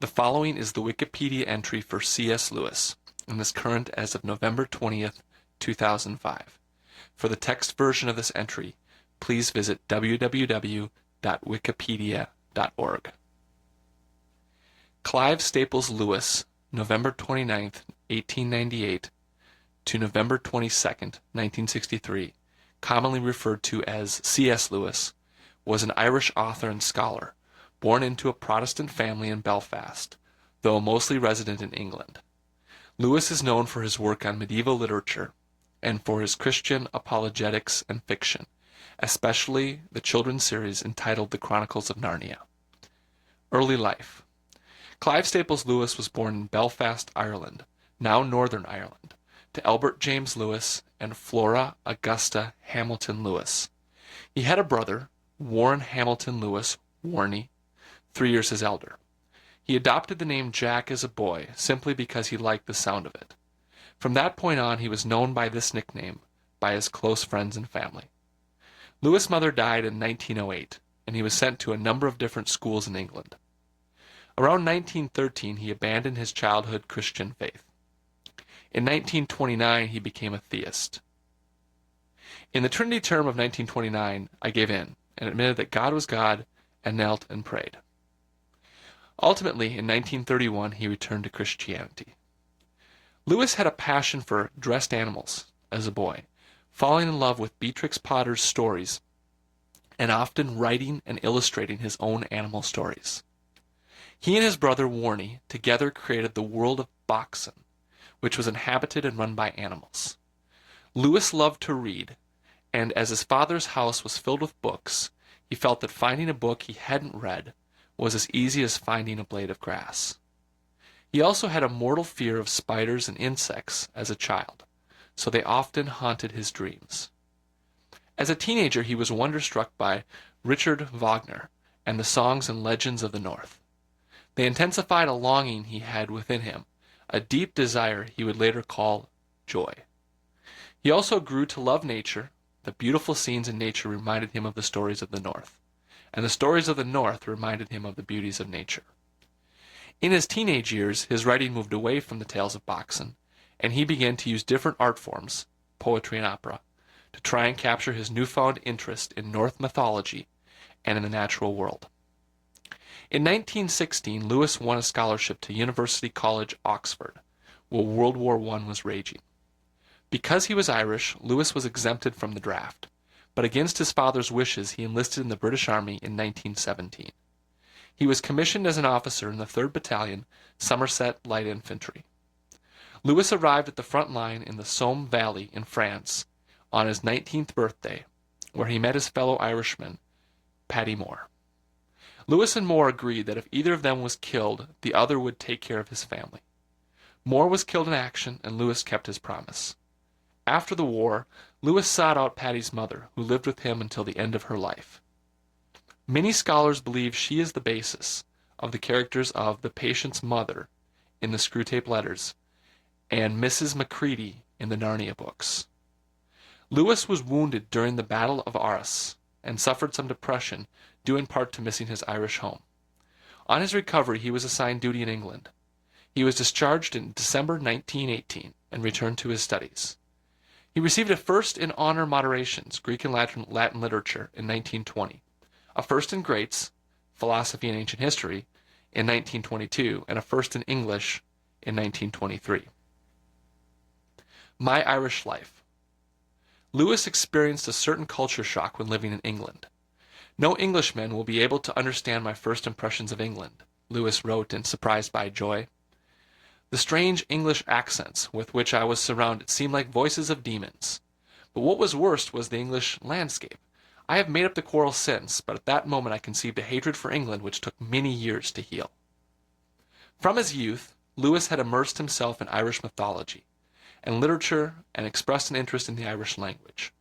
The following is the Wikipedia entry for C.S. Lewis, and is current as of November 20th, 2005. For the text version of this entry, please visit www.wikipedia.org. Clive Staples Lewis, November 29th, 1898 to November 22nd, 1963, commonly referred to as C.S. Lewis, was an Irish author and scholar, born into a Protestant family in Belfast, though mostly resident in England. Lewis is known for his work on medieval literature and for his Christian apologetics and fiction, especially the children's series entitled The Chronicles of Narnia. Early life. Clive Staples Lewis was born in Belfast, Ireland, now Northern Ireland, to Albert James Lewis and Flora Augusta Hamilton Lewis. He had a brother, Warren Hamilton Lewis, Warnie, 3 years his elder. He adopted the name Jack as a boy simply because he liked the sound of it. From that point on, he was known by this nickname by his close friends and family. Lewis' mother died in 1908, and he was sent to a number of different schools in England. Around 1913, he abandoned his childhood Christian faith. In 1929, he became a theist. In the Trinity term of 1929, I gave in and admitted that God was God and knelt and prayed. Ultimately, in 1931, he returned to Christianity. Lewis had a passion for dressed animals as a boy, falling in love with Beatrix Potter's stories, and often writing and illustrating his own animal stories. He and his brother Warnie together created the world of Boxen, which was inhabited and run by animals. Lewis loved to read, and as his father's house was filled with books, he felt that finding a book he hadn't read was as easy as finding a blade of grass. He also had a mortal fear of spiders and insects as a child, so they often haunted his dreams. As a teenager, he was wonderstruck by Richard Wagner and the songs and legends of the North. They intensified a longing he had within him, a deep desire he would later call joy. He also grew to love nature. The beautiful scenes in nature reminded him of the stories of the North, and the stories of the North reminded him of the beauties of nature. In his teenage years, his writing moved away from the tales of Boxen, and he began to use different art forms, poetry and opera, to try and capture his newfound interest in Norse mythology and in the natural world. In 1916, Lewis won a scholarship to University College, Oxford, where World War I was raging. Because he was Irish, Lewis was exempted from the draft, but against his father's wishes he enlisted in the British Army in 1917. He was commissioned as an officer in the 3rd Battalion, Somerset Light Infantry. Lewis arrived at the front line in the Somme Valley in France on his 19th birthday, where he met his fellow Irishman, Paddy Moore. Lewis and Moore agreed that if either of them was killed, the other would take care of his family. Moore was killed in action, and Lewis kept his promise. After the war, Lewis sought out Paddy's mother, who lived with him until the end of her life. Many scholars believe she is the basis of the characters of the patient's mother in the Screwtape Letters and Mrs. Macready in the Narnia books. Lewis was wounded during the Battle of Arras and suffered some depression due in part to missing his Irish home. On his recovery, he was assigned duty in England. He was discharged in December 1918 and returned to his studies. He received a first in honor moderations, Greek and Latin literature, in 1920, a first in greats, philosophy and ancient history, in 1922, and a first in English in 1923. My Irish Life. Lewis experienced a certain culture shock when living in England. No Englishman will be able to understand my first impressions of England, Lewis wrote in Surprised by Joy. The strange English accents with which I was surrounded seemed like voices of demons. But what was worst was the English landscape. I have made up the quarrel since, but at that moment I conceived a hatred for England which took many years to heal. From his youth, Lewis had immersed himself in Irish mythology and literature and expressed an interest in the Irish language.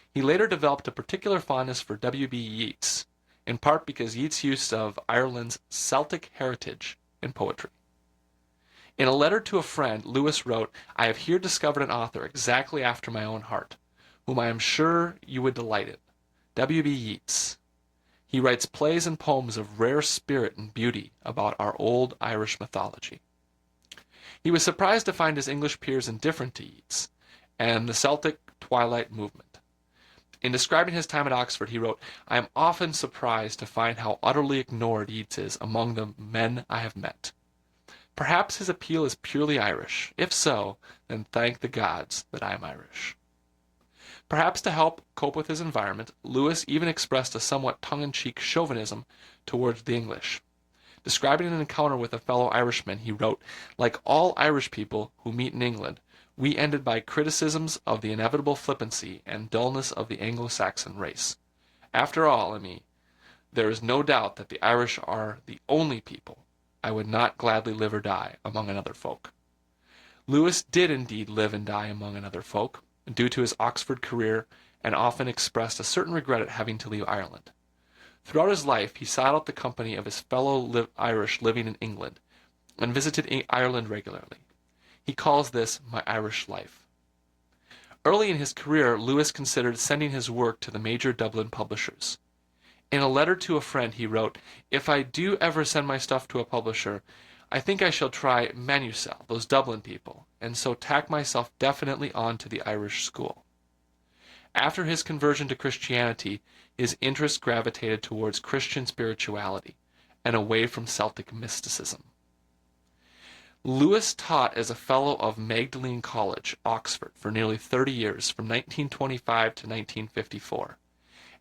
He later developed a particular fondness for W.B. Yeats, in part because Yeats' use of Ireland's Celtic heritage in poetry. In a letter to a friend, Lewis wrote, "I have here discovered an author exactly after my own heart, whom I am sure you would delight in, W.B. Yeats. He writes plays and poems of rare spirit and beauty about our old Irish mythology. He was surprised to find his English peers indifferent to Yeats and the Celtic Twilight movement. In describing his time at Oxford, he wrote, "I am often surprised to find how utterly ignored Yeats is among the men I have met. Perhaps his appeal is purely Irish. If so, then thank the gods that I am Irish." Perhaps to help cope with his environment, Lewis even expressed a somewhat tongue-in-cheek chauvinism towards the English. Describing an encounter with a fellow Irishman, he wrote, "Like all Irish people who meet in England, we ended by criticisms of the inevitable flippancy and dullness of the Anglo-Saxon race. After all, there is no doubt that the Irish are the only people I would not gladly live or die among another folk." Lewis did indeed live and die among another folk, due to his Oxford career, and often expressed a certain regret at having to leave Ireland. Throughout his life, he sought out the company of his fellow Irish living in England, and visited Ireland regularly. He calls this "my Irish life." Early in his career, Lewis considered sending his work to the major Dublin publishers. In a letter to a friend, he wrote, "If I do ever send my stuff to a publisher, I think I shall try Manusel, those Dublin people, and so tack myself definitely on to the Irish school." After his conversion to Christianity, his interest gravitated towards Christian spirituality and away from Celtic mysticism. Lewis taught as a Fellow of Magdalene College, Oxford, for nearly 30 years, from 1925 to 1954,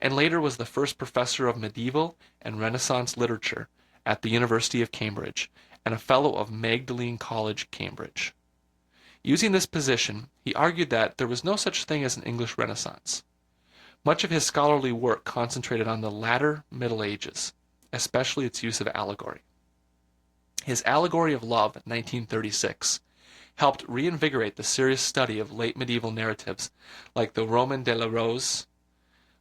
and later was the first professor of medieval and Renaissance literature at the University of Cambridge, and a Fellow of Magdalene College, Cambridge. Using this position, he argued that there was no such thing as an English Renaissance. Much of his scholarly work concentrated on the latter Middle Ages, especially its use of allegory. His Allegory of Love, 1936, helped reinvigorate the serious study of late medieval narratives like the Roman de la Rose.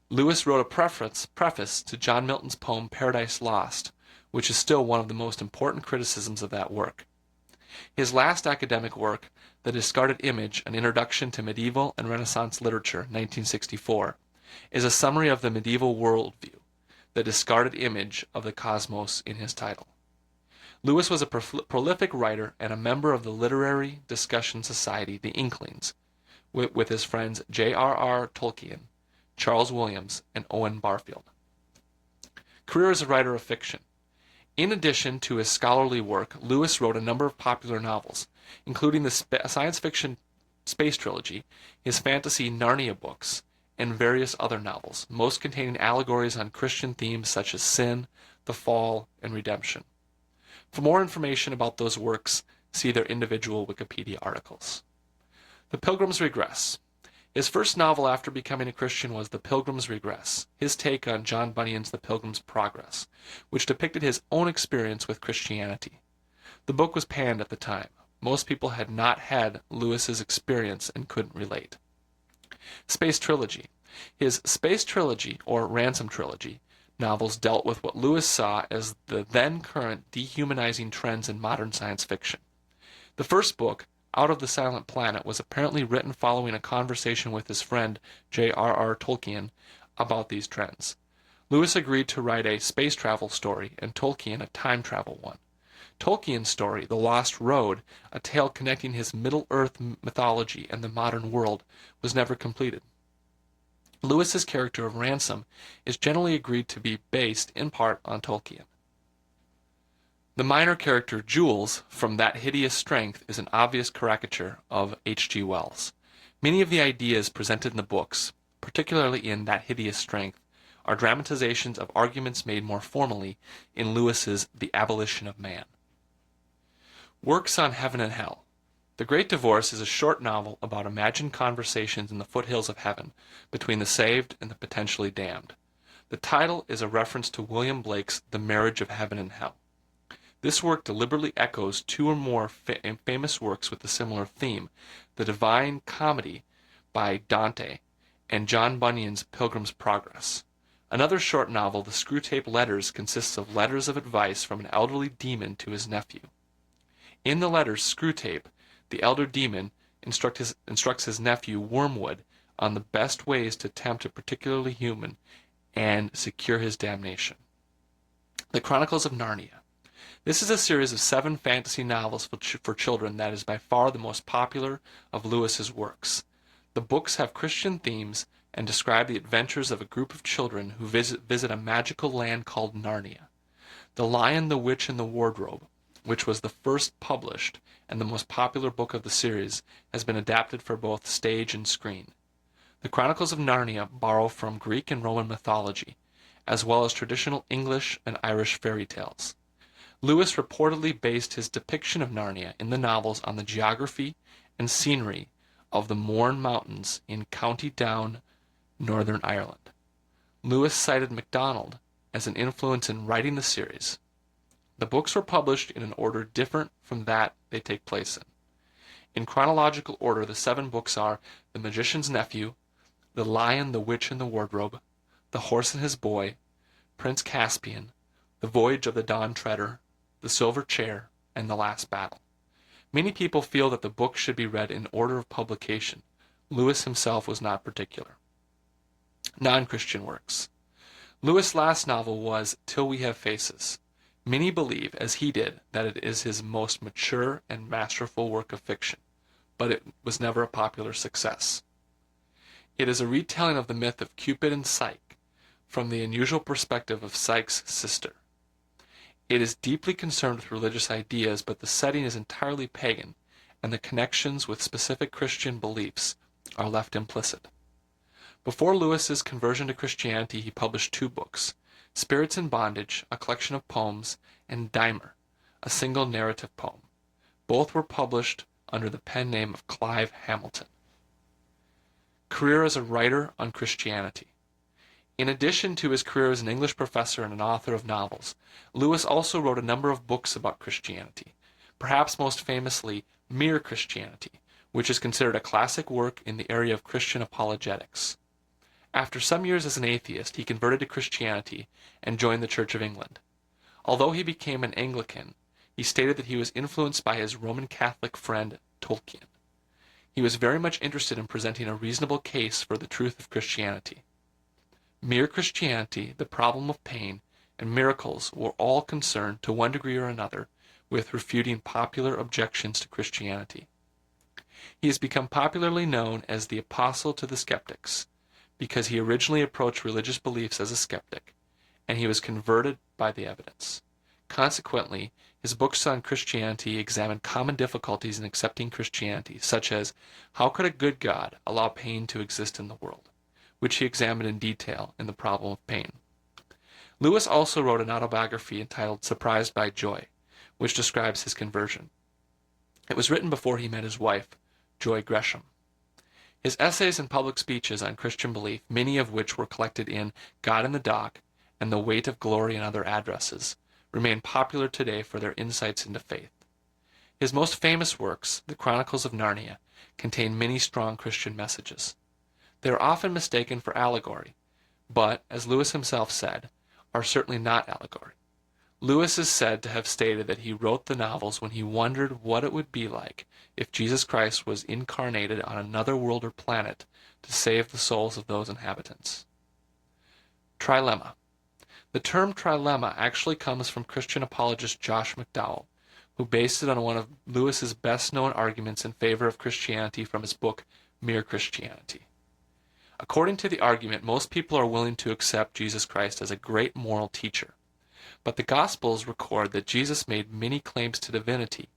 Lewis wrote a preface to John Milton's poem Paradise Lost, which is still one of the most important criticisms of that work. His last academic work, The Discarded Image, An Introduction to Medieval and Renaissance Literature, 1964, is a summary of the medieval worldview, the discarded image of the cosmos in his title. Lewis was a prolific writer and a member of the literary discussion society, the Inklings, with his friends J.R.R. Tolkien, Charles Williams, and Owen Barfield. Career as a writer of fiction. In addition to his scholarly work, Lewis wrote a number of popular novels, including the science fiction space trilogy, his fantasy Narnia books, and various other novels, most containing allegories on Christian themes such as sin, the fall, and redemption. For more information about those works, see their individual Wikipedia articles. The Pilgrim's Regress. His first novel after becoming a Christian was The Pilgrim's Regress, his take on John Bunyan's The Pilgrim's Progress, which depicted his own experience with Christianity. The book was panned at the time. Most people had not had Lewis's experience and couldn't relate. Space Trilogy. His Space Trilogy, or Ransom Trilogy, novels dealt with what Lewis saw as the then-current dehumanizing trends in modern science fiction. The first book, Out of the Silent Planet, was apparently written following a conversation with his friend J.R.R. Tolkien about these trends. Lewis agreed to write a space travel story and Tolkien a time travel one. Tolkien's story, The Lost Road, a tale connecting his Middle-earth mythology and the modern world, was never completed. Lewis's character of Ransom is generally agreed to be based, in part, on Tolkien. The minor character Jules from That Hideous Strength is an obvious caricature of H.G. Wells. Many of the ideas presented in the books, particularly in That Hideous Strength, are dramatizations of arguments made more formally in Lewis's The Abolition of Man. Works on Heaven and Hell. The Great Divorce is a short novel about imagined conversations in the foothills of heaven between the saved and the potentially damned. The title is a reference to William Blake's The Marriage of Heaven and Hell. This work deliberately echoes two or more famous works with a similar theme, The Divine Comedy by Dante and John Bunyan's Pilgrim's Progress. Another short novel, The Screwtape Letters, consists of letters of advice from an elderly demon to his nephew. In the letters, Screwtape, the elder demon, instructs his nephew Wormwood on the best ways to tempt a particularly human and secure his damnation. The Chronicles of Narnia. This is a series of 7 fantasy novels for children that is by far the most popular of Lewis's works. The books have Christian themes and describe the adventures of a group of children who visit a magical land called Narnia. The Lion, the Witch, and the Wardrobe, which was the first published and the most popular book of the series, has been adapted for both stage and screen. The Chronicles of Narnia borrow from Greek and Roman mythology, as well as traditional English and Irish fairy tales. Lewis reportedly based his depiction of Narnia in the novels on the geography and scenery of the Mourne Mountains in County Down, Northern Ireland. Lewis cited MacDonald as an influence in writing the series. The books were published in an order different from that they take place in. In chronological order, the 7 books are The Magician's Nephew, The Lion, the Witch, and the Wardrobe, The Horse and His Boy, Prince Caspian, The Voyage of the Dawn Treader, The Silver Chair, and The Last Battle. Many people feel that the book should be read in order of publication. Lewis himself was not particular. Non-Christian works. Lewis' last novel was Till We Have Faces. Many believe, as he did, that it is his most mature and masterful work of fiction, but it was never a popular success. It is a retelling of the myth of Cupid and Psyche from the unusual perspective of Psyche's sister. It is deeply concerned with religious ideas, but the setting is entirely pagan, and the connections with specific Christian beliefs are left implicit. Before Lewis's conversion to Christianity, he published 2 books, Spirits in Bondage, a collection of poems, and Dimer, a single narrative poem. Both were published under the pen name of Clive Hamilton. Career as a writer on Christianity. In addition to his career as an English professor and an author of novels, Lewis also wrote a number of books about Christianity, perhaps most famously Mere Christianity, which is considered a classic work in the area of Christian apologetics. After some years as an atheist, he converted to Christianity and joined the Church of England. Although he became an Anglican, he stated that he was influenced by his Roman Catholic friend Tolkien. He was very much interested in presenting a reasonable case for the truth of Christianity. Mere Christianity, The Problem of Pain, and Miracles were all concerned, to one degree or another, with refuting popular objections to Christianity. He has become popularly known as the Apostle to the Skeptics, because he originally approached religious beliefs as a skeptic, and he was converted by the evidence. Consequently, his books on Christianity examine common difficulties in accepting Christianity, such as, how could a good God allow pain to exist in the world, which he examined in detail in The Problem of Pain. Lewis also wrote an autobiography entitled Surprised by Joy, which describes his conversion. It was written before he met his wife, Joy Gresham. His essays and public speeches on Christian belief, many of which were collected in God in the Dock and The Weight of Glory and Other Addresses, remain popular today for their insights into faith. His most famous works, The Chronicles of Narnia, contain many strong Christian messages. They are often mistaken for allegory, but, as Lewis himself said, are certainly not allegory. Lewis is said to have stated that he wrote the novels when he wondered what it would be like if Jesus Christ was incarnated on another world or planet to save the souls of those inhabitants. Trilemma. The term trilemma actually comes from Christian apologist Josh McDowell, who based it on one of Lewis's best-known arguments in favor of Christianity from his book Mere Christianity. According to the argument, most people are willing to accept Jesus Christ as a great moral teacher, but the Gospels record that Jesus made many claims to divinity,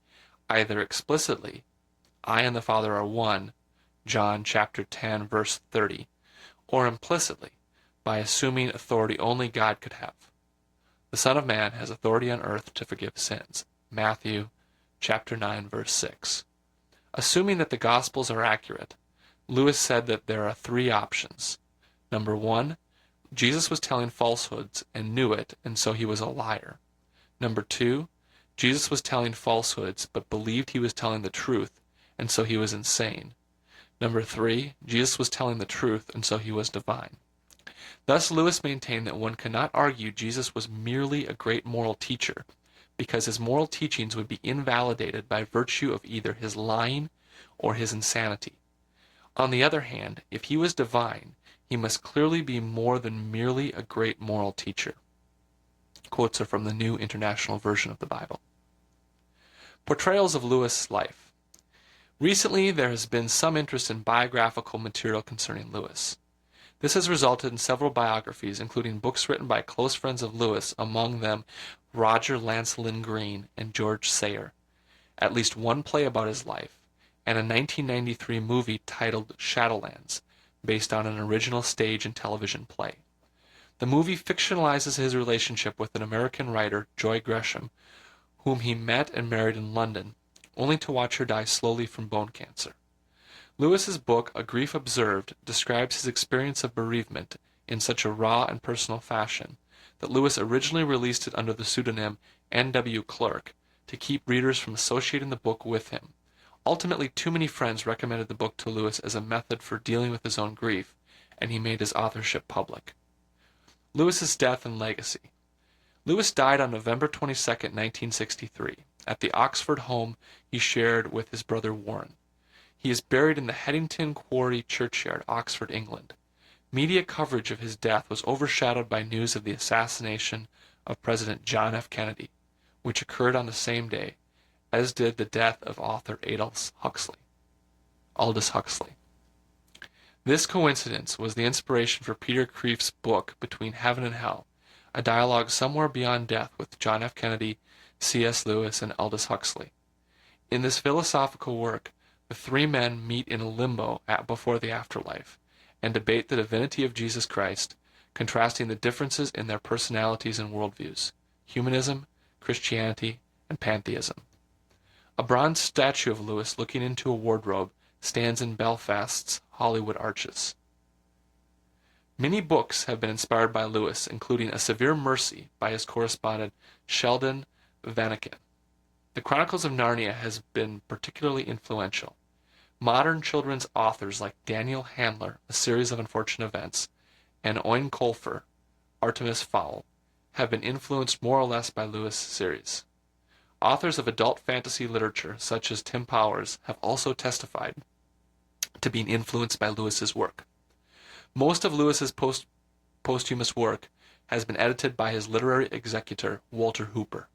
either explicitly, I and the Father are one, John chapter 10, verse 30, or implicitly, by assuming authority only God could have. The Son of Man has authority on earth to forgive sins, Matthew chapter 9, verse 6. Assuming that the Gospels are accurate, Lewis said that there are 3 options. Number 1, Jesus was telling falsehoods and knew it, and so he was a liar. Number 2, Jesus was telling falsehoods but believed he was telling the truth, and so he was insane. Number 3, Jesus was telling the truth, and so he was divine. Thus Lewis maintained that one cannot argue Jesus was merely a great moral teacher, because his moral teachings would be invalidated by virtue of either his lying or his insanity. On the other hand, if he was divine, he must clearly be more than merely a great moral teacher. Quotes are from the New International Version of the Bible. Portrayals of Lewis' life. Recently, there has been some interest in biographical material concerning Lewis. This has resulted in several biographies, including books written by close friends of Lewis, among them Roger Lancelyn Green and George Sayer, at least one play about his life, and a 1993 movie titled Shadowlands, based on an original stage and television play. The movie fictionalizes his relationship with an American writer, Joy Gresham, whom he met and married in London, only to watch her die slowly from bone cancer. Lewis's book, A Grief Observed, describes his experience of bereavement in such a raw and personal fashion that Lewis originally released it under the pseudonym N.W. Clerk to keep readers from associating the book with him. Ultimately, too many friends recommended the book to Lewis as a method for dealing with his own grief, and he made his authorship public. Lewis's death and legacy. Lewis died on November 22, 1963, at the Oxford home he shared with his brother Warren. He is buried in the Headington Quarry Churchyard, Oxford, England. Media coverage of his death was overshadowed by news of the assassination of President John F. Kennedy, which occurred on the same day, as did the death of author Aldous Huxley. This coincidence was the inspiration for Peter Kreeft's book Between Heaven and Hell, a dialogue somewhere beyond death with John F. Kennedy, C.S. Lewis, and Aldous Huxley. In this philosophical work, the three men meet in a limbo before the afterlife, and debate the divinity of Jesus Christ, contrasting the differences in their personalities and worldviews, humanism, Christianity, and pantheism. A bronze statue of Lewis looking into a wardrobe stands in Belfast's Hollywood Arches. Many books have been inspired by Lewis, including A Severe Mercy by his correspondent Sheldon Vanniken. The Chronicles of Narnia has been particularly influential. Modern children's authors like Daniel Handler, A Series of Unfortunate Events, and Owen Colfer, Artemis Fowl, have been influenced more or less by Lewis' series. Authors of adult fantasy literature, such as Tim Powers, have also testified to being influenced by Lewis's work. Most of Lewis's posthumous work has been edited by his literary executor, Walter Hooper.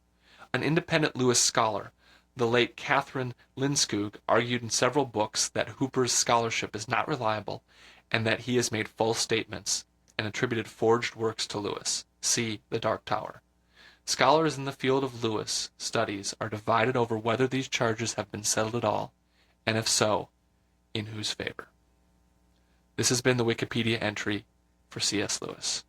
An independent Lewis scholar, the late Catherine Linskog, argued in several books that Hooper's scholarship is not reliable and that he has made false statements and attributed forged works to Lewis. See The Dark Tower. Scholars in the field of Lewis studies are divided over whether these charges have been settled at all, and if so, in whose favor. This has been the Wikipedia entry for C.S. Lewis.